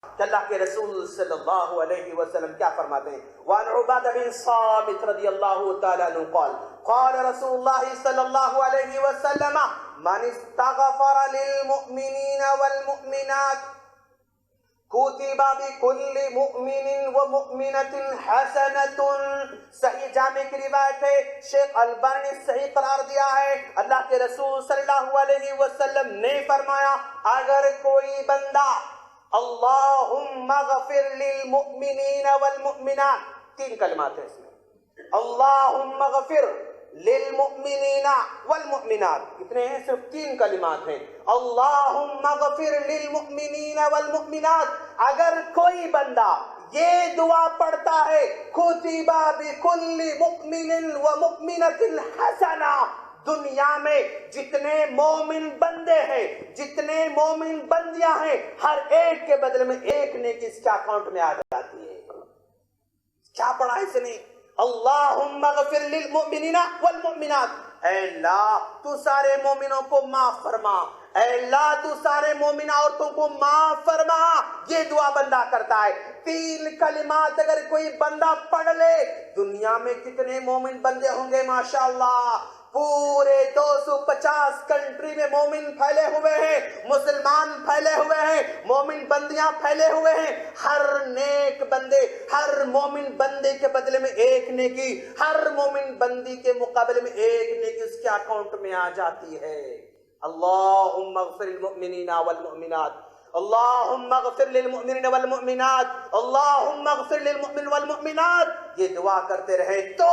کہ اللہ کے رسول صلی اللہ علیہ وسلم کیا فرماتے ہیں؟ وعن عبادہ بن صامت رضی اللہ تعالیٰ عنہ قال قال رسول اللہ صلی اللہ علیہ وسلم من استغفر للمؤمنین والمؤمنات کتب بکل مؤمن ومؤمنۃ حسنۃ. صحیح جامع کی روایت ہے، شیخ البانی نے صحیح قرار دیا ہے. اللہ کے رسول صلی اللہ علیہ وسلم نے فرمایا اگر کوئی بندہ اللہم اغفر للمؤمنین والمؤمنات، تین کلمات ہیں اس میں، اللہم اغفر للمؤمنین والمؤمنات، کتنے ہیں؟ صرف تین کلمات ہیں. اللہم اغفر للمؤمنین والمؤمنات، اگر کوئی بندہ یہ دعا پڑھتا ہے کتب بکل مؤمن ومؤمنۃ حسنہ، دنیا میں جتنے مومن بندے ہیں، جتنے مومن بندیاں ہیں، ہر ایک کے بدلے میں ایک نیکی اس کے اکاؤنٹ میں آ جاتی ہے. کیا پڑھا اس نے؟ اللہم اغفر للمؤمنین والمؤمنات، اے اللہ تو سارے مومنوں کو معاف فرما، اے اللہ تو سارے مومن عورتوں کو معاف فرما. یہ دعا بندہ کرتا ہے. تین کلمات اگر کوئی بندہ پڑھ لے، دنیا میں کتنے مومن بندے ہوں گے ماشاءاللہ، پورے 250 کنٹری میں مومن پھیلے ہوئے ہیں، مسلمان پھیلے ہوئے ہیں، مومن بندیاں پھیلے ہوئے ہیں. ہر نیک بندے، ہر مومن بندے کے بدلے میں ایک نیکی، ہر مومن بندی کے مقابلے میں ایک نیکی اس کے اکاؤنٹ میں آ جاتی ہے. اللہم اغفر للمؤمنین والمؤمنات، اللہم اغفر للمؤمنین والمؤمنات، اللہم اغفر للمؤمن والمؤمنات. یہ دعا کرتے رہے تو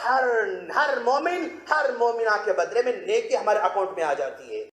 ہر مومن، ہر مومنہ کے بدلے میں نیکی ہمارے اکاؤنٹ میں آ جاتی ہے.